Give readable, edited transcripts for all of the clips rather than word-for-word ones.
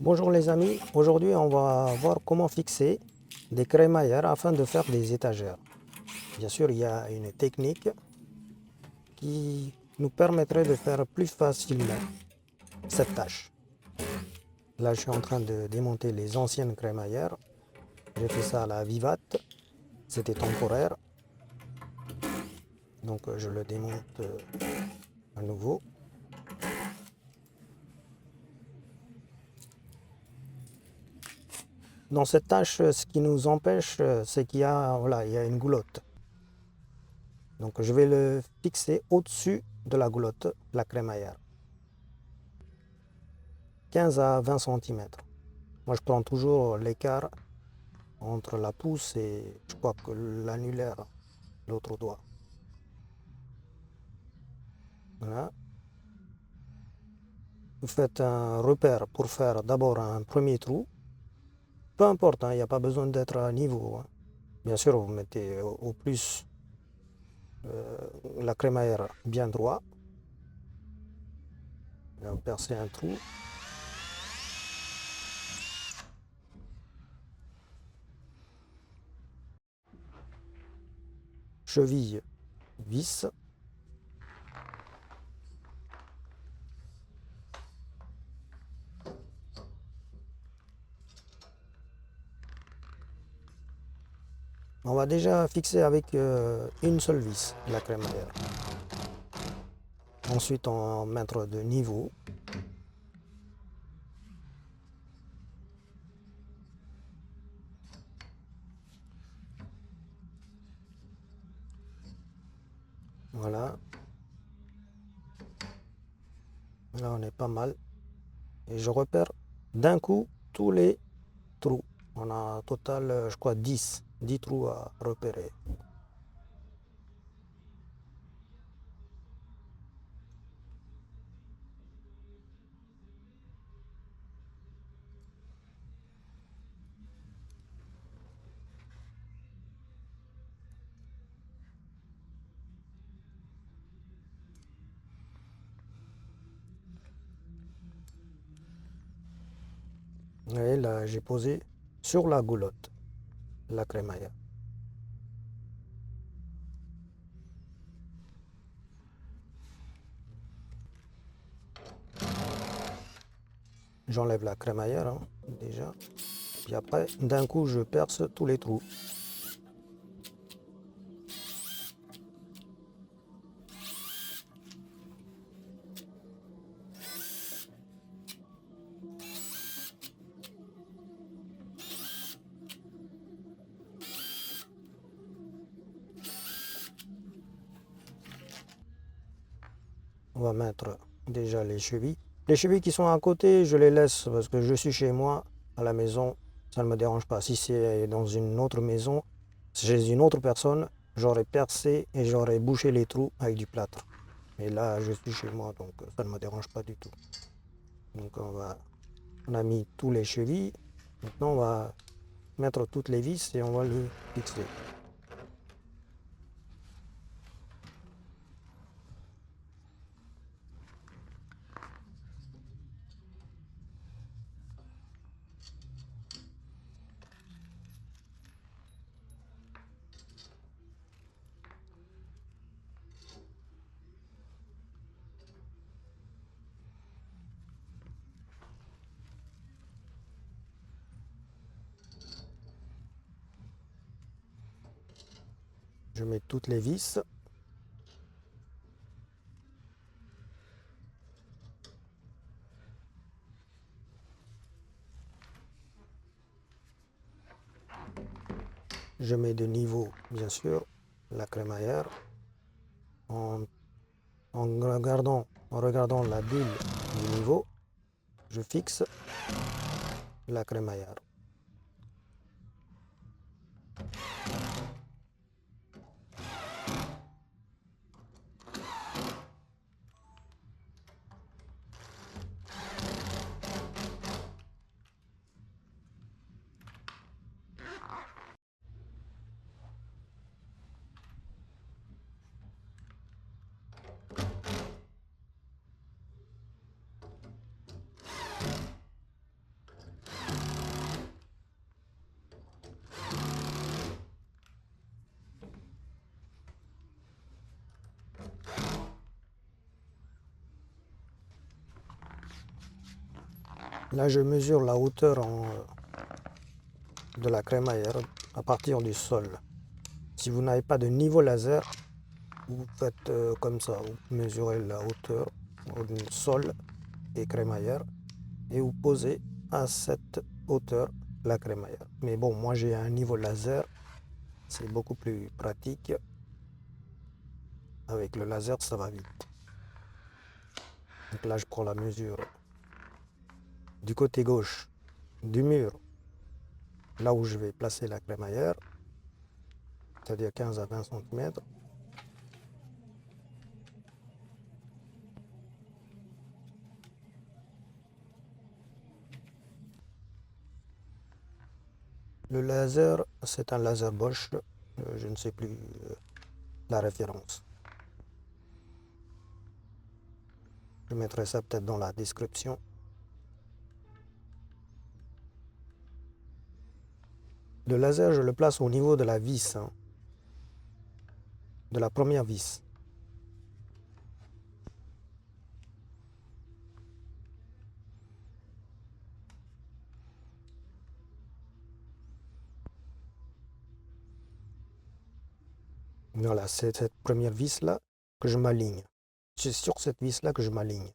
Bonjour les amis, aujourd'hui on va voir comment fixer des crémaillères afin de faire des étagères. Bien sûr, il y a une technique qui nous permettrait de faire plus facilement cette tâche. Là, je suis en train de démonter les anciennes crémaillères. J'ai fait ça à la Vivat, c'était temporaire. Donc je le démonte à nouveau. Dans cette tâche, ce qui nous empêche, c'est qu'il y a, voilà, il y a une goulotte. Donc je vais le fixer au-dessus de la goulotte, la crémaillère. 15 à 20 cm. Moi je prends toujours l'écart entre la pouce et je crois que l'annulaire, l'autre doigt. Voilà. Vous faites un repère pour faire d'abord un premier trou. Peu importe, hein, il n'y a pas besoin d'être à niveau. Hein. Bien sûr, vous mettez au plus la crémaillère bien droit. Vous percez un trou. Cheville, vis. On va déjà fixer avec une seule vis la crémaillère. Ensuite, on va mettre de niveau. Voilà. Là, on est pas mal. Et je repère d'un coup tous les trous. On a au total, je crois, 10 trous à repérer. Et là, j'ai posé sur la goulotte la crémaillère. J'enlève la crémaillère, hein, déjà. Puis après, d'un coup, je perce tous les trous. On va mettre déjà les chevilles. Les chevilles qui sont à côté, je les laisse parce que je suis chez moi, à la maison, ça ne me dérange pas. Si c'est dans une autre maison, chez une autre personne, j'aurais percé et j'aurais bouché les trous avec du plâtre. Mais là, je suis chez moi, donc ça ne me dérange pas du tout. Donc on a mis tous les chevilles. Maintenant, on va mettre toutes les vis et on va le fixer. Je mets toutes les vis. Je mets de niveau, bien sûr, la crémaillère. En regardant la bulle du niveau, je fixe la crémaillère. Là, je mesure la hauteur de la crémaillère à partir du sol. Si vous n'avez pas de niveau laser, vous faites comme ça. Vous mesurez la hauteur du sol et crémaillère et vous posez à cette hauteur la crémaillère. Mais bon, moi j'ai un niveau laser, c'est beaucoup plus pratique. Avec le laser, ça va vite. Donc là, je prends la mesure du côté gauche du mur, là où je vais placer la crémaillère, c'est-à-dire 15 à 20 cm. Le laser, c'est un laser Bosch, je ne sais plus la référence. Je mettrai ça peut-être dans la description. Le laser, je le place au niveau de la vis, hein, de la première vis. Voilà, c'est cette première vis-là que je m'aligne. C'est sur cette vis-là que je m'aligne.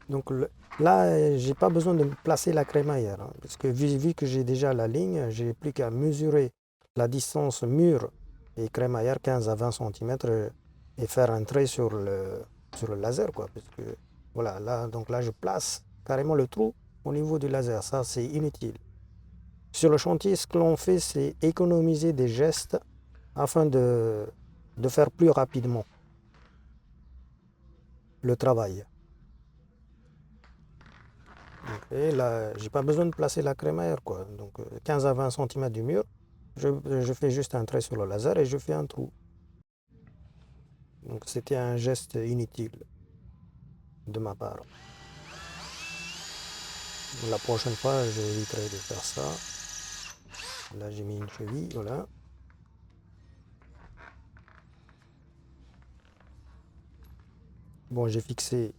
Donc là, j'ai pas besoin de placer la crémaillère, hein, parce que vu que j'ai déjà la ligne, j'ai plus qu'à mesurer la distance mur et crémaillère 15 à 20 cm et faire un trait sur le laser, quoi. Parce que voilà, là, donc là, je place carrément le trou au niveau du laser. Ça, c'est inutile. Sur le chantier, ce que l'on fait, c'est économiser des gestes afin de faire plus rapidement le travail. Et là, j'ai pas besoin de placer la crémaillère, quoi. Donc 15 à 20 cm du mur, je fais juste un trait sur le laser et je fais un trou. Donc c'était un geste inutile de ma part. La prochaine fois, j'éviterai de faire ça. Là, j'ai mis une cheville, voilà. Bon, j'ai fixé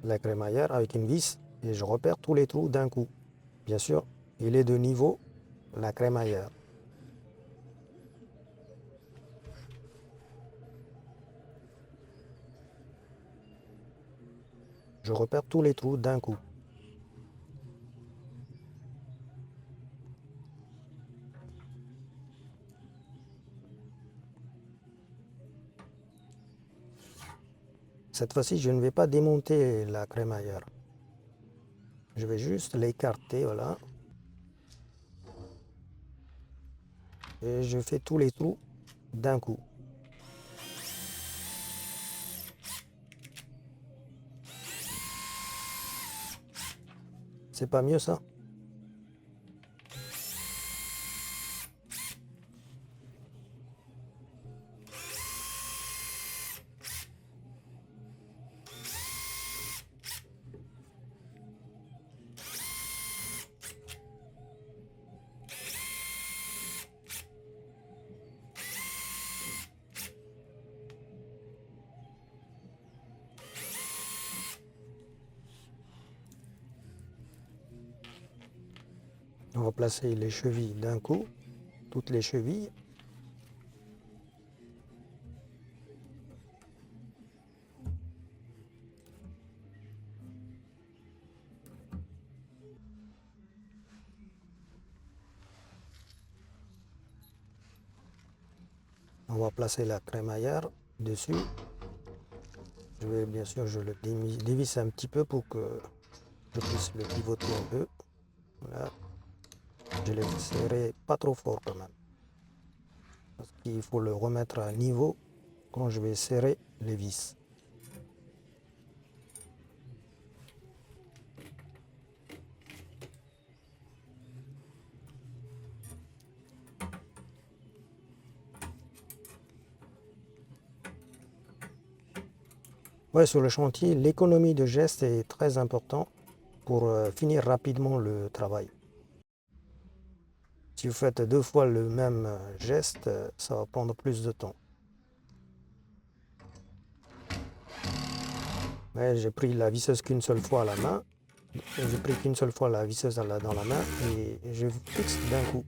la crémaillère avec une vis et je repère tous les trous d'un coup. Bien sûr, il est de niveau, la crémaillère. Je repère tous les trous d'un coup. Cette fois-ci, je ne vais pas démonter la crémaillère. Je vais juste l'écarter, voilà. Et je fais tous les trous d'un coup. C'est pas mieux ça? On va placer les chevilles d'un coup, toutes les chevilles. On va placer la crémaillère dessus. Bien sûr, je le dévisse un petit peu pour que je puisse le pivoter un peu. Voilà. Je l'ai serré pas trop fort quand même. Parce qu'il faut le remettre à niveau quand je vais serrer les vis. Ouais, sur le chantier, l'économie de geste est très importante pour finir rapidement le travail. Si vous faites 2 fois le même geste, ça va prendre plus de temps. Ouais, j'ai pris la visseuse qu'une seule fois à la main. J'ai pris qu'une seule fois la visseuse dans la main et je fixe d'un coup.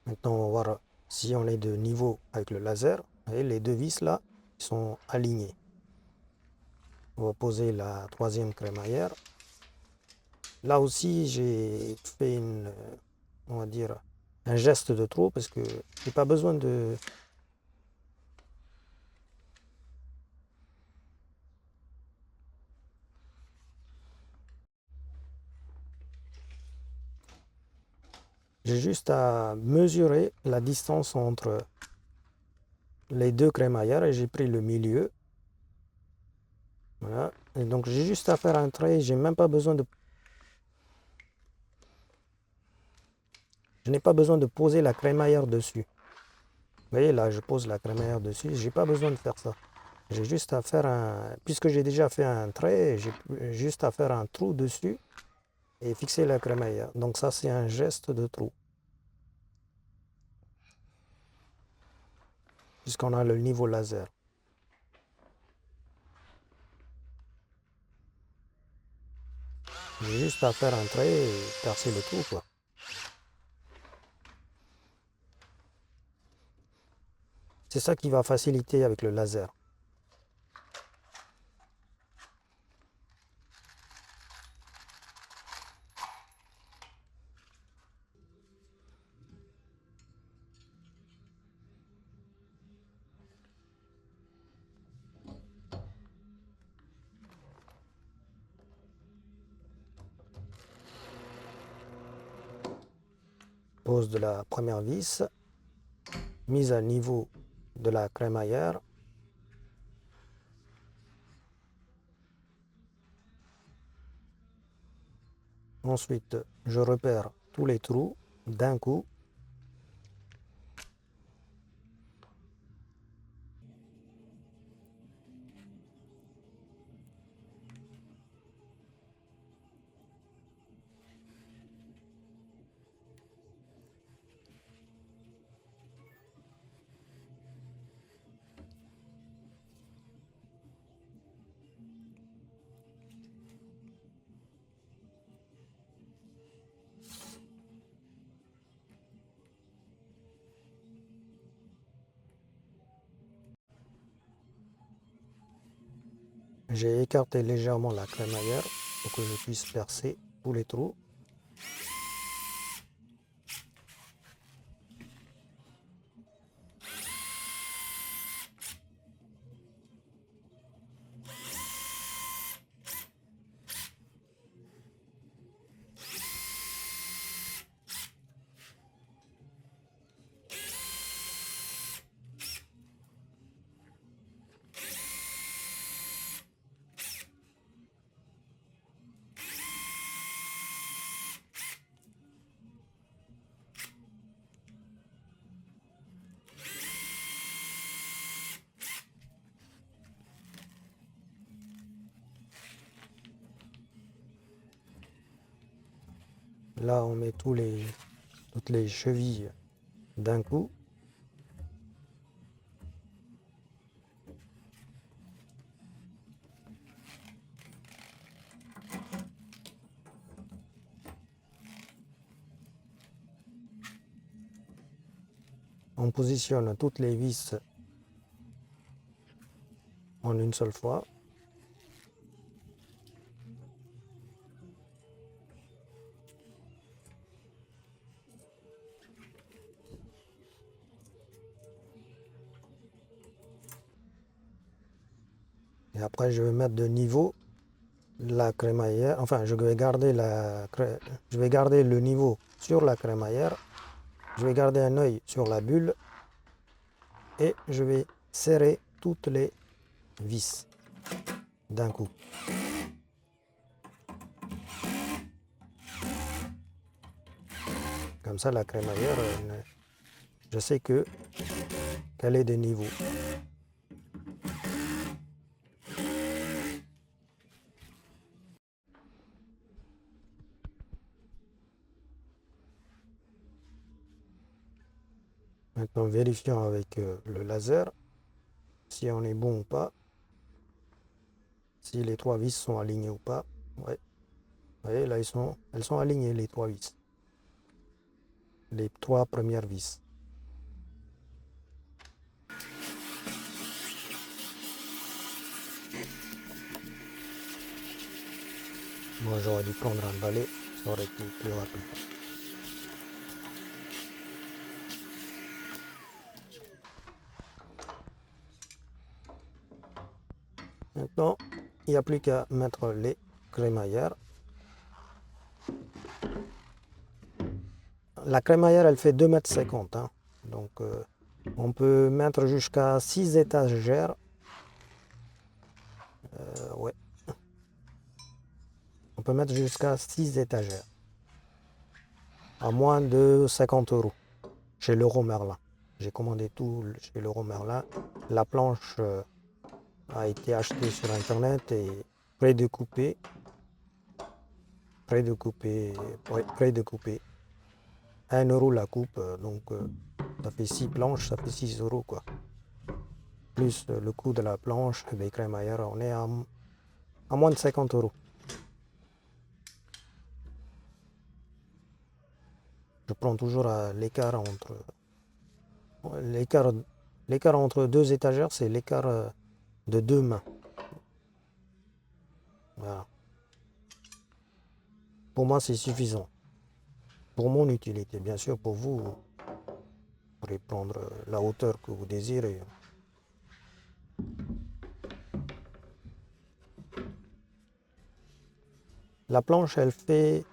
Maintenant, on va voir si on est de niveau avec le laser. Et les deux vis là sont alignées. On va poser la troisième crémaillère. Là aussi, j'ai fait on va dire, un geste de trop parce que j'ai pas besoin de. J'ai juste à mesurer la distance entre les deux crémaillères et j'ai pris le milieu. Voilà. Et donc j'ai juste à faire un trait, j'ai même pas besoin de. Je n'ai pas besoin de poser la crémaillère dessus. Vous voyez là, je pose la crémaillère dessus, j'ai pas besoin de faire ça. J'ai juste à faire puisque j'ai déjà fait un trait, j'ai juste à faire un trou dessus et fixer la crémaillère. Donc ça c'est un geste de trou. Puisqu'on a le niveau laser. J'ai juste à faire un trait et percer le trou quoi. C'est ça qui va faciliter avec le laser. Pose de la première vis, mise à niveau de la crémaillère. Ensuite, je repère tous les trous d'un coup. J'ai écarté légèrement la crémaillère pour que je puisse percer tous les trous. Là, on met toutes les chevilles d'un coup. On positionne toutes les vis en une seule fois. Et après, je vais mettre de niveau la crémaillère. Enfin, je vais garder le niveau sur la crémaillère. Je vais garder un œil sur la bulle et je vais serrer toutes les vis d'un coup. Comme ça, la crémaillère, je sais qu'elle est de niveau. Maintenant, vérifions avec le laser si on est bon ou pas. Si les 3 vis sont alignées ou pas. Ouais. Vous voyez, là, elles sont alignées, les 3 vis. Les 3 premières vis. Moi, j'aurais dû prendre un balai, ça aurait été plus rapide. Maintenant, il n'y a plus qu'à mettre les crémaillères. La crémaillère, elle fait 2,50 m. Hein. Donc, on peut mettre jusqu'à 6 étagères. Ouais. On peut mettre jusqu'à 6 étagères. À moins de 50 € chez Leroy Merlin. J'ai commandé tout chez Leroy Merlin. La planche a été achetée sur internet et prédécoupée. Ouais, prédécoupée. 1 € la coupe, donc ça fait 6 planches, ça fait 6 € quoi. Plus le coût de la planche, des crémaillères, on est à moins de 50 €. Je prends toujours l'écart entre l'écart entre 2 étagères, c'est l'écart de 2 mains. Voilà. Pour moi, c'est suffisant. Pour mon utilité, bien sûr, pour vous, vous pourrez prendre la hauteur que vous désirez. La planche, elle fait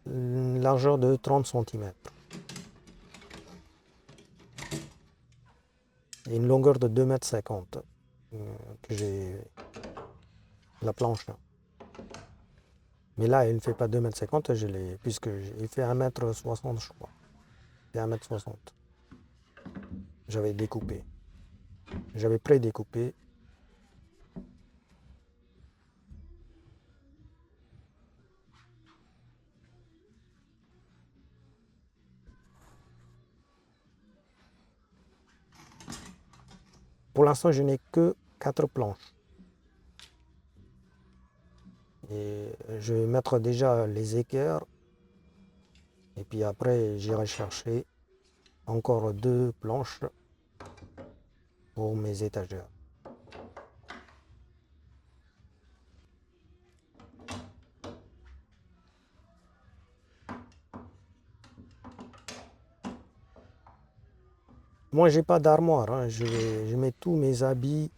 une largeur de 30 cm. Et une longueur de 2,50 m que j'ai la planche. Mais là, il ne fait pas 2,50 m, puisqu'il fait 1,60 m, je crois. Il fait 1,60 m. J'avais découpé. J'avais prédécoupé. Pour l'instant, je n'ai que 4 planches. Et je vais mettre déjà les équerres. Et puis après, j'irai chercher encore 2 planches pour mes étagères. Moi, j'ai pas d'armoire. Hein. Je mets tous mes habits,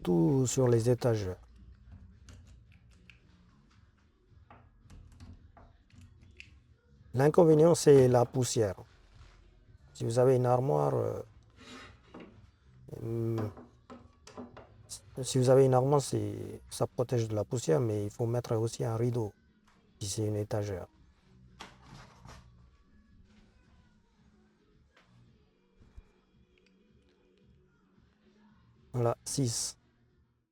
tout sur les étagères. L'inconvénient, c'est la poussière. Si vous avez une armoire, si vous avez une armoire, ça protège de la poussière, mais il faut mettre aussi un rideau si c'est une étagère. Voilà, 6.